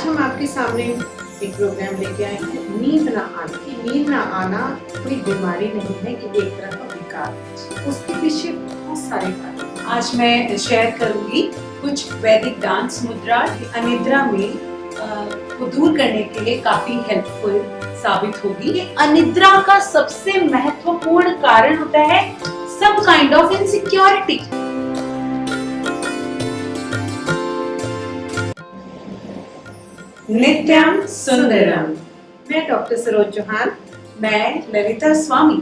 हम आपके सामने एक प्रोग्राम लेके आए हैं, नींद ना आना। कि नींद ना आना कोई बीमारी नहीं है, कि एक तरह का विकार है। उसके पीछे बहुत सारे कारण हैं। आज मैं शेयर करूंगी कुछ वैदिक डांस मुद्रा अनिद्रा में को दूर करने के लिए काफी हेल्पफुल साबित होगी। अनिद्रा का सबसे महत्वपूर्ण कारण होता है सम काइंड ऑफ इनसिक्योरिटी। नित्यम सुंदरम। मैं डॉक्टर सरोज चौहान, मैं Lalita Swami,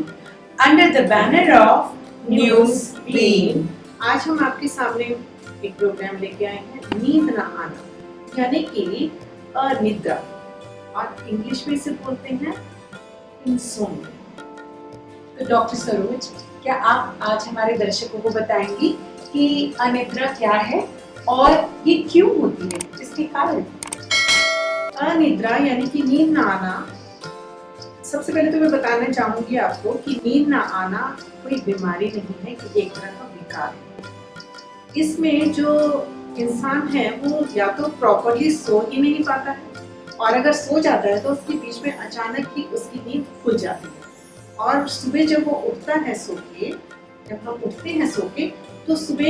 under the banner of news clean. आज हम आपके सामने एक प्रोग्राम लेके आए हैं, नींद ना आना यानी कि अनिद्रा, और इंग्लिश में इसे बोलते हैं इंसोम्निया। तो डॉक्टर सरोज, क्या आप आज हमारे दर्शकों को बताएंगी कि अनिद्रा क्या है और ये क्यों होती है, इसके कारण? अनिद्रा यानी कि नींद ना आना। सबसे पहले तो मैं बताना चाहूंगी आपको कि नींद ना आना कोई बीमारी नहीं है, कि एक तरह का विकार है। इसमें जो इंसान है वो या तो प्रॉपरली सो ही नहीं पाता है, और अगर सो जाता है तो उसके बीच में अचानक ही उसकी नींद खुल जाती है। और सुबह जब वो उठता है सो के, जब हम उठते हैं सो के, तो सुबह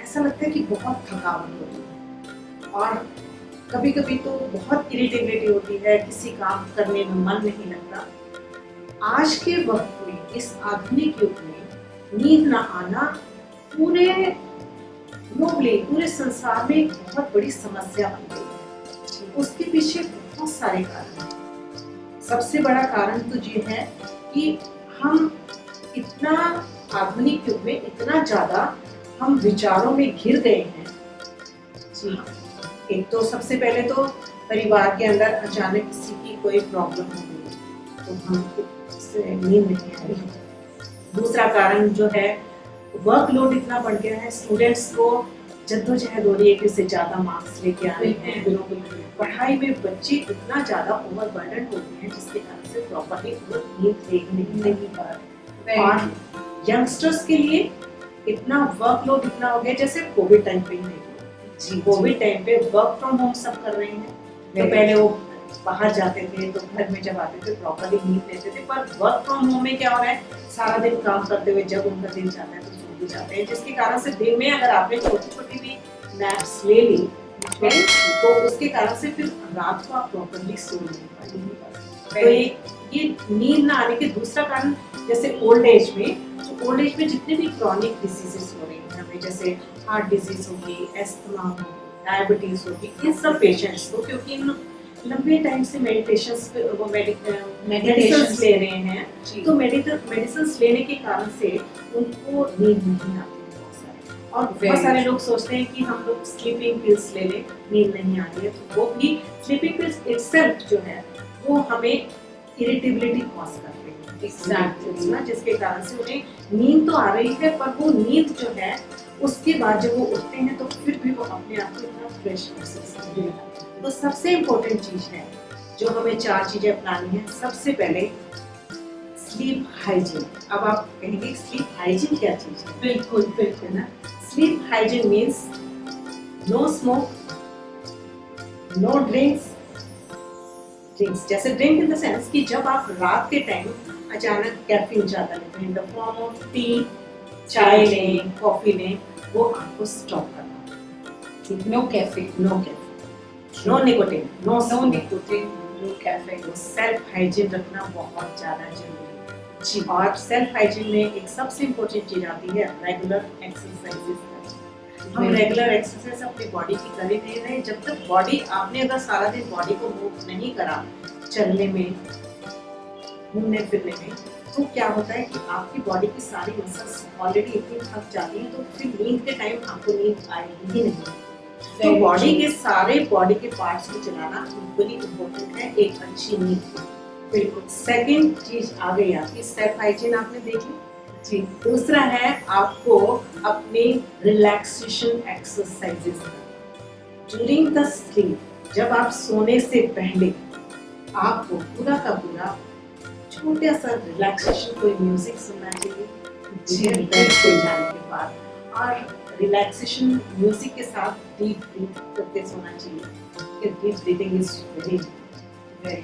ऐसा लगता है कि बहुत थकावट होती है, और कभी कभी तो बहुत इरिटेबिलिटी होती है, किसी काम करने में मन नहीं लगता। आज के वक्त में, इस आधुनिक युग में, नींद ना आना पूरे ग्लोबली, पूरे संसार में एक बहुत बड़ी समस्या बन गई है। उसके पीछे बहुत सारे कारण हैं। सबसे बड़ा कारण तो ये है कि हम इतना आधुनिक युग में इतना ज्यादा हम विचारों में घिर गए हैं जी। एक तो सबसे पहले तो परिवार के अंदर अचानक किसी की कोई प्रॉब्लम हो गई तो हम नींद नहीं आ रही। दूसरा कारण जो है, वर्कलोड इतना बढ़ गया है, स्टूडेंट्स को जद्दोजहद हो रही है कि उससे ज्यादा मार्क्स लेके आ रहे हैं। पढ़ाई में बच्चे इतना ज्यादा ओवरबर्डन हो गए हैं, जिसके कारण से प्रॉपर्ली नींद ले नहीं पा रहे। और यंगस्टर्स के लिए इतना वर्कलोड इतना हो गया, जैसे कोविड टाइम पे ही जी, कोविड टाइम पे वर्क फ्रॉम होम सब कर रहे हैं। तो पहले वो बाहर जाते थे तो घर में जब आते थे प्रॉपर्ली नींद लेते थे, पर वर्क फ्रॉम होम में क्या हो रहा है, सारा दिन काम करते हुए जब उनका दिन जाता है तो सो भी जाते हैं, जिसके कारण से दिन में अगर आपने छोटी छोटी भी नैप्स ले ली तो उसके कारण से फिर रात को आप प्रॉपर्ली सो नहीं पाते। तो ये नींद ना आने के दूसरा कारण, जैसे ओल्ड एज में जितने भी क्रॉनिक डिसीजेस हो रही हैं हमें, जैसे हार्ट डिजीज होगी, एस्थमा होगी, डायबिटीज होगी, इन सब पेशेंट्स को, क्योंकि इन लंबे टाइम से मेडिटेशंस ले रहे हैं, तो मेडिसिन लेने के कारण से उनको नींद नहीं आती है। और बहुत सारे लोग सोचते हैं कि हम लोग स्लीपिंग पिल्स ले लें, नींद नहीं आ रही है, तो वो भी स्लीपिंग पिल्स इटसेल्फ जो है वो हमें इरिटेबिलिटी कॉज करते हैं। एग्जैक्टली ना, जिसके कारण से उन्हें नींद तो आ रही है, पर वो नींद जो है उसके बाद जब वो उठते हैं तो फिर भी वो अपने आप को इतना फ्रेश महसूस करते हैं। तो सबसे इम्पोर्टेंट चीज है जो हमें 4 चीजें अपनानी है। सबसे पहले स्लीप हाइजीन। अब आप कहेंगे स्लीप हाइजीन क्या चीज है? बिल्कुल बिल्कुल ना। Sleep hygiene means no smoke, no drinks. जैसे ड्रिंक इन द सेंस कि जब आप रात के टाइम अचानक कैफीन ज्यादा लेते हैं, in the form of tea, चाय लें, कॉफी लें, वो आपको स्टॉप करना। No cafe, no nicotine, no cafe. Self hygiene रखना बहुत ज्यादा जरूरी है जी। और सेल्फ हाइजीन में एक सबसे इम्पोर्टेंट चीज आती है रेगुलर एक्सरसाइजेस। हम रेगुलर एक्सरसाइज अपनी बॉडी की कर ही नहीं रहे। जब तक बॉडी, आपने अगर सारा दिन बॉडी को मूव नहीं करा, चलने में, घूमने फिरने में, तो क्या होता है कि आपकी बॉडी की सारी मसल्स ऑलरेडी इतनी थक जाती हैं, तो फिर नींद के टाइम आपको नींद आएगी ही नहीं। तो बॉडी के सारे बॉडी के पार्ट्स को चलाना इक्वली इम्पोर्टेंट है एक अच्छी नींद। बिल्कुल। सेकंड चीज आ गई आपकी सेल्फ हाइजीन, आपने देखी जी। दूसरा है आपको अपने relaxation exercises during the sleep. जब आप सोने से पहले आपको पूरा का पूरा छोटा सा रिलैक्सेशन, कोई म्यूजिक सुनना चाहिए जी बेड पे जाने के बाद, और रिलैक्सेशन म्यूजिक के साथ डीप ब्रीथ करके सोना चाहिए। कि deep breathing is very very.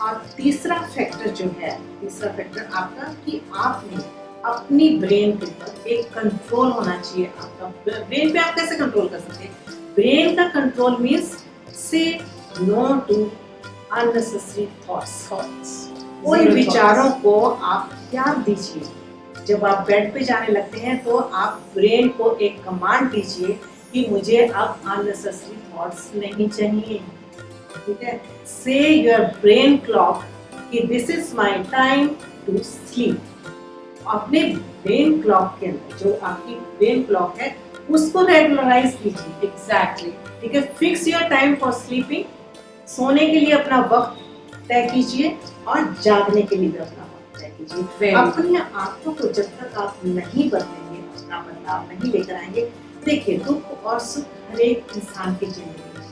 और तीसरा फैक्टर जो है, तीसरा फैक्टर आपका कि आपने अपनी ब्रेन के ऊपर एक कंट्रोल होना चाहिए। आपका ब्रेन पे आप कैसे कंट्रोल कर सकते हैं? ब्रेन का कंट्रोल मीन्स से नो टू अननेसेसरी थॉट्स। उन विचारों को आप त्याग दीजिए। जब आप बेड पे जाने लगते हैं तो आप ब्रेन को एक कमांड दीजिए कि मुझे अब अननेसेसरी थॉट्स नहीं चाहिए। ठीक है, से योर ब्रेन क्लॉक कि this is my time to sleep. अपने ब्रेन क्लॉक के अंदर जो आपकी ब्रेन क्लॉक है उसको रेगुलराइज कीजिए। एग्जैक्टली, ठीक है, fix your time for sleeping. सोने के लिए अपना वक्त तय कीजिए और जागने के लिए भी अपना वक्त तय कीजिए। अपनी आंखों को जब तक आप नहीं बदलेंगे, अपना बदलाव नहीं लेकर आएंगे, देखिए दुख और सुख हर एक इंसान की जिंदगी में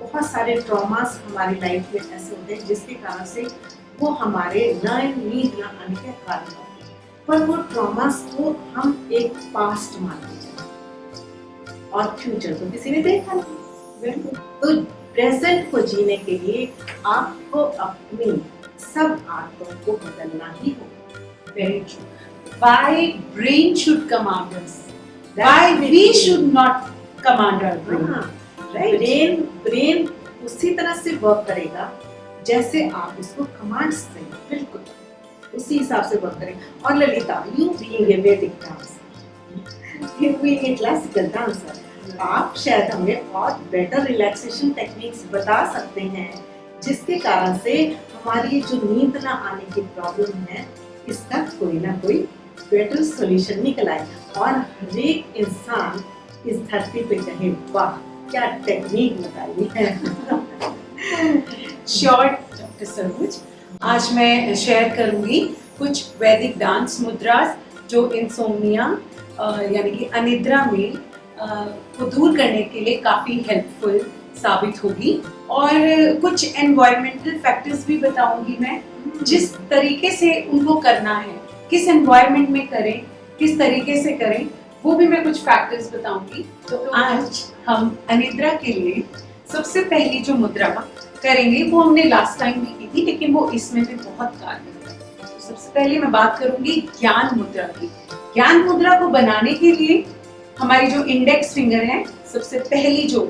बहुत सारे ट्रॉमास हमारी लाइफ में ऐसे होते हैं जिसके कारण से वो हमारे नींद न आने के कारण होते हैं। पर वो ट्रॉमास को हम एक पास्ट मानते हैं और फ्यूचर को किसी ने देखा नहीं। तो प्रेजेंट को जीने के लिए आपको अपनी सब आदतों को बदलना ही होगा। Very true. Why brain should command us? Why we should not command our brain? Brain उसी तरह से वर्क करेगा जैसे आप उसको कमांड्स दें, बिल्कुल उसी हिसाब से वर्क करेगा। और ललिता, यू बीइंग ए वैदिक dancer, you being a classical dancer, आप शायद हमें और बेटर रिलैक्सेशन टेक्निक्स बता सकते हैं जिसके कारण से हमारी जो नींद ना आने की प्रॉब्लम है इसका कोई ना कोई बेटर सॉल्यूशन निकल आए और हर एक इंसान इस धरती पे कहे वाह क्या टेक्निक बताई है। श्योर डॉक्टर सरोज, आज मैं शेयर करूंगी कुछ वैदिक डांस मुद्रास जो इंसोम्निया यानी कि अनिद्रा में को दूर करने के लिए काफी हेल्पफुल साबित होगी। और कुछ एनवायरमेंटल फैक्टर्स भी बताऊंगी मैं, जिस तरीके से उनको करना है, किस एनवायरमेंट में करें, किस तरीके से करें, वो भी मैं कुछ फैक्टर्स बताऊंगी। तो आज हम अनिद्रा के लिए सबसे पहली जो मुद्रा करेंगे वो हमने लास्ट टाइम भी की थी, लेकिन वो इसमें भी बहुत कारगर है। तो सबसे पहले मैं बात करूंगी ज्ञान मुद्रा की। ज्ञान मुद्रा को बनाने के लिए हमारी जो इंडेक्स फिंगर है, सबसे पहली जो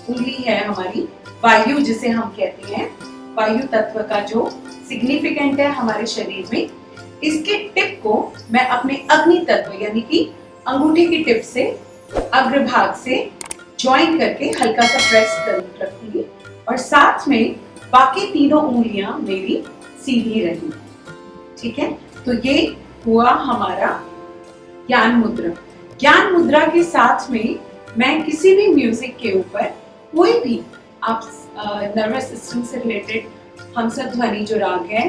उंगली है हमारी वायु जिसे हम कहते हैं, वायु तत्व का जो सिग्निफिकेंट है हमारे शरीर में, इसके टिप को मैं अपने अग्नि तत्व यानी कि अंगूठे की टिप से अग्रभाग से ज्वाइन करके हल्का सा प्रेस कर रखूंगी और साथ में बाकी तीनों उंगलियां मेरी सीधी रहेंगी। ठीक है, तो ये हुआ हमारा ज्ञान मुद्रा। ज्ञान मुद्रा के साथ में मैं किसी भी म्यूजिक के ऊपर कोई भी आप नर्वस सिस्टम से रिलेटेड हमसर ध्वनि जो राग है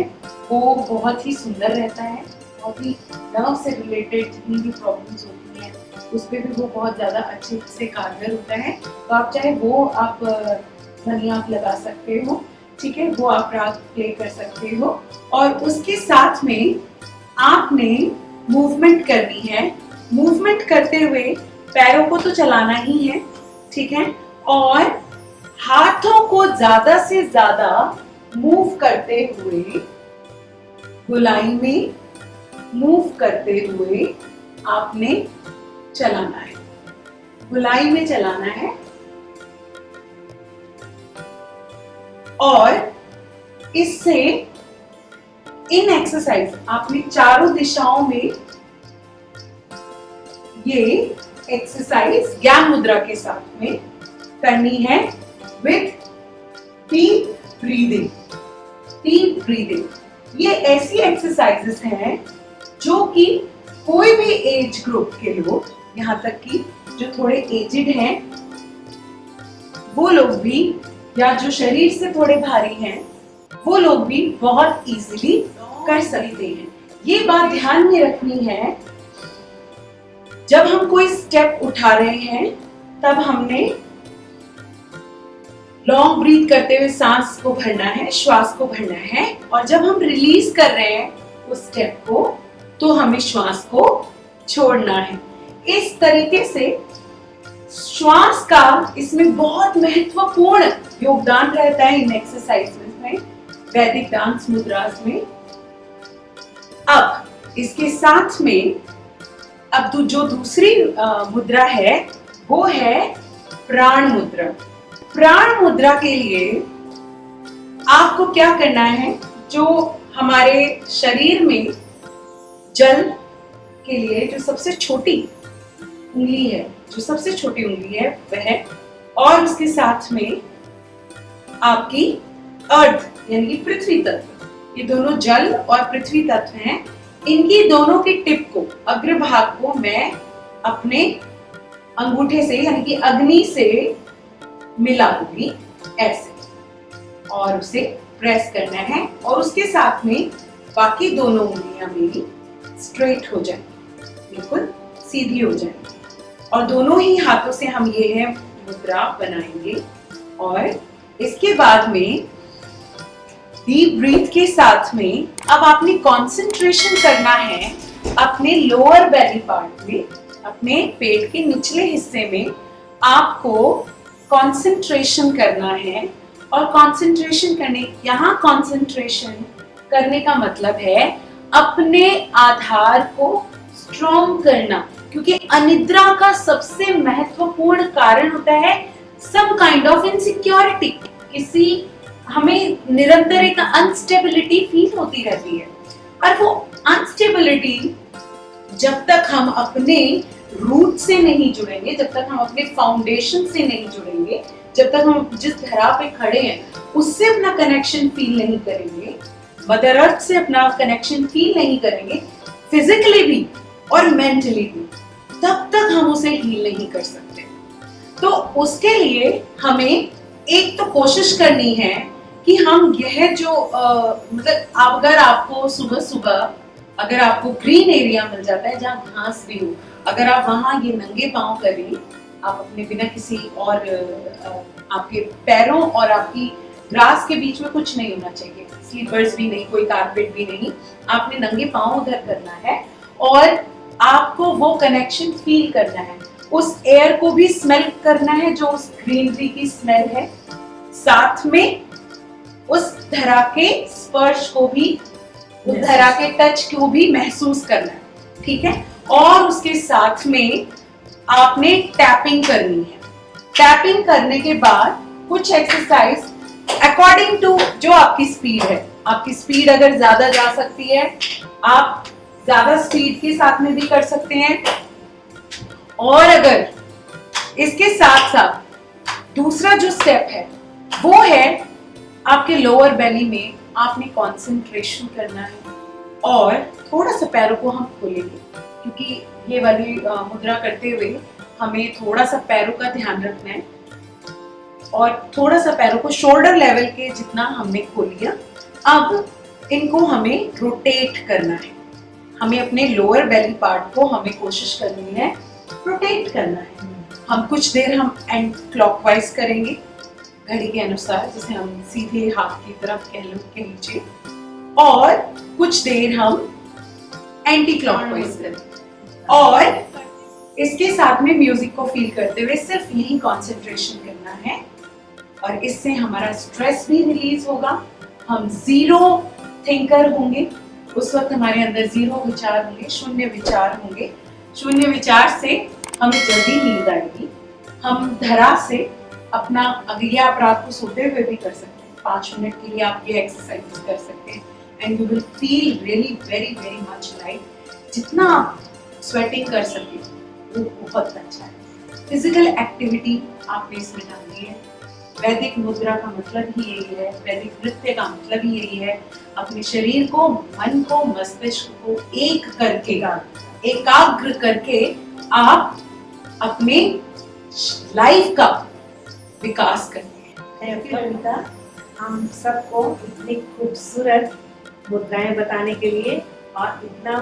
वो बहुत ही सुंदर रहता है, बहुत ही नर्व से रिलेटेड जितनी भी प्रॉब्लम्स होती हैं उस पर भी वो बहुत ज़्यादा अच्छे से कारगर होता है। तो आप चाहे वो आप ध्वनि आप लगा सकते हो, ठीक है, वो आप राग प्ले कर सकते हो और उसके साथ में आपने मूवमेंट करनी है। मूवमेंट करते हुए पैरों को तो चलाना ही है, ठीक है, और हाथों को ज्यादा से ज्यादा मूव करते हुए, गोलाई में मूव करते हुए आपने चलाना है, गोलाई में चलाना है। और इससे इन एक्सरसाइज आपने चारों दिशाओं में ये एक्सरसाइज ज्ञान मुद्रा के साथ में करनी है with deep breathing. Deep breathing ये ऐसी एक्सरसाइजेस हैं जो कि कोई भी एज ग्रुप के लोग, यहाँ तक कि जो थोड़े एजिड हैं वो लोग भी, या जो शरीर से थोड़े भारी हैं वो लोग भी बहुत इजीली कर सकते हैं। ये बात ध्यान में रखनी है, जब हम कोई स्टेप उठा रहे हैं तब हमने लॉन्ग ब्रीथ करते हुए सांस को भरना है, श्वास को भरना है, और जब हम रिलीज कर रहे हैं उस स्टेप को तो हमें श्वास को छोड़ना है। इस तरीके से श्वास का इसमें बहुत महत्वपूर्ण योगदान रहता है इन एक्सरसाइजेस में, वैदिक डांस मुद्रास में। अब इसके साथ में अब जो दूसरी मुद्रा है वो है प्राण मुद्रा। प्राण मुद्रा के लिए आपको क्या करना है, जो हमारे शरीर में जल के लिए जो सबसे छोटी उंगली है, जो सबसे छोटी उंगली है वह, और उसके साथ में आपकी अर्थ यानी कि पृथ्वी तत्व, ये दोनों जल और पृथ्वी तत्व हैं। इनकी दोनों की टिप को, अग्रभाग को मैं अपने अंगूठे से यानी कि अग्नि से मिला दूंगी ऐसे, और उसे प्रेस करना है, और उसके साथ में बाकी दोनों उंगलियां मेरी स्ट्रेट हो जाएंगी, बिल्कुल सीधी हो जाएंगी, और दोनों ही हाथों से हम ये है मुद्रा बनाएंगे। और इसके बाद में डीप ब्रीथ के साथ में अब आपने कंसंट्रेशन करना है अपने लोअर बेली पार्ट में, अपने पेट के निचले हिस्से में आपको कंसंट्रेशन करना है। और कंसंट्रेशन करने का मतलब है अपने आधार को स्ट्रॉन्ग करना, क्योंकि अनिद्रा का सबसे महत्वपूर्ण कारण होता है सम काइंड ऑफ इनसिक्योरिटी। किसी हमें निरंतर एक अनस्टेबिलिटी फील होती रहती है, और वो अनस्टेबिलिटी जब तक हम अपने रूट से नहीं जुड़ेंगे, जब तक हम अपने फाउंडेशन से नहीं जुड़ेंगे, जब तक हम जिस धरा पे खड़े हैं उससे अपना कनेक्शन फील नहीं करेंगे, मदर अर्थ से अपना कनेक्शन फील नहीं करेंगे, फिजिकली भी और मेंटली भी, तब तक हम उसे हील नहीं कर सकते। तो उसके लिए हमें एक तो कोशिश करनी है कि हम यह जो मतलब अगर आपको सुबह सुबह अगर आपको ग्रीन एरिया मिल जाता है जहाँ घास भी हो, अगर आप वहां ये नंगे पांव करें, आप अपने बिना किसी और आपके पैरों और आपकी ग्रास के बीच में कुछ नहीं होना चाहिए, स्लीपर्स भी नहीं, कोई कारपेट भी नहीं, आपने नंगे पांव उधर करना है और आपको वो कनेक्शन फील करना है, उस एयर को भी स्मेल करना है जो उस ग्रीनरी की स्मेल है, साथ में उस धरा के स्पर्श को भी, उस धरा के टच को भी महसूस करना है, ठीक है। और उसके साथ में आपने टैपिंग करनी है। टैपिंग करने के बाद कुछ एक्सरसाइज अकॉर्डिंग टू जो आपकी स्पीड है, आपकी स्पीड अगर ज्यादा जा सकती है आप ज्यादा स्पीड के साथ में भी कर सकते हैं, और अगर इसके साथ साथ दूसरा जो स्टेप है वो है आपके लोअर बेली में आपने कंसंट्रेशन करना है, और थोड़ा सा पैरों को हम खोलेंगे, क्योंकि ये वाली मुद्रा करते हुए हमें थोड़ा सा पैरों का ध्यान रखना है, और थोड़ा सा पैरों को शोल्डर लेवल के जितना हमने खोल लिया, अब इनको हमें रोटेट करना है, हमें अपने लोअर बेली पार्ट को हमें कोशिश करनी है रोटेट करना है। हम कुछ देर हम एंड क्लॉकवाइज करेंगे घड़ी के अनुसार, जैसे हम सीधे हाथ की तरफ कह लो के नीचे, और कुछ देर हम एंटी क्लॉकवाइज करेंगे, और इसके साथ में म्यूजिक को फील करते हुए सिर्फ यही कंसंट्रेशन करना है, और इससे हमारा स्ट्रेस भी रिलीज होगा, हम जीरो थिंकर होंगे, उस वक्त हमारे अंदर जीरो विचार होंगे, शून्य विचार होंगे, शून्य विचार से हमें जल्दी नींद आएगी, हम धरा से अपना, अगर ये आप रात को सोते हुए भी कर सकते हैं, 5 मिनट के लिए आप ये एक्सरसाइज कर सकते हैं, and you will feel really very very much like जितना आप स्वेटिंग कर सकें वो बहुत अच्छा है। फिजिकल एक्टिविटी आपने इसमें डालनी है। वैदिक मुद्रा का मतलब ही यही है, वैदिक नृत्य का मतलब ही यही है, अपने शरीर को, मन को, मस्तिष्क को एक करके, एकाग्र करके आप अपने लाइफ का विकास करते हैं। थैंक यू अनिता, हम सबको इतनी खूबसूरत मुद्राएं बताने के लिए और इतना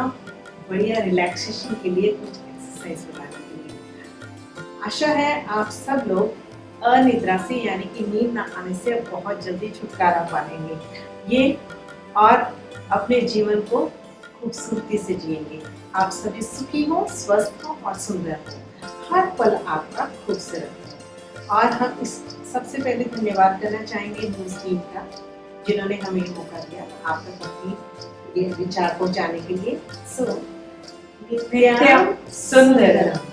बढ़िया रिलैक्सेशन के लिए, कुछ एक्सरसाइज बताने के लिए। आशा है आप सब लोग अनिद्रा से यानी कि नींद न आने से बहुत जल्दी छुटकारा पाएंगे ये, और अपने जीवन को खूबसूरती से जिएंगे। आप सभी सुखी हो, स्वस्थ हो और सुंदर हो। हर पल आपका खुश रहे। और हम इस सबसे पहले धन्यवाद करना चाहेंगे न्यूज़ टीम का, जिन्होंने हमें मौका दिया आप तक अपनी ये विचार पहुंचाने के लिए। सो नित्यम सुंदरम।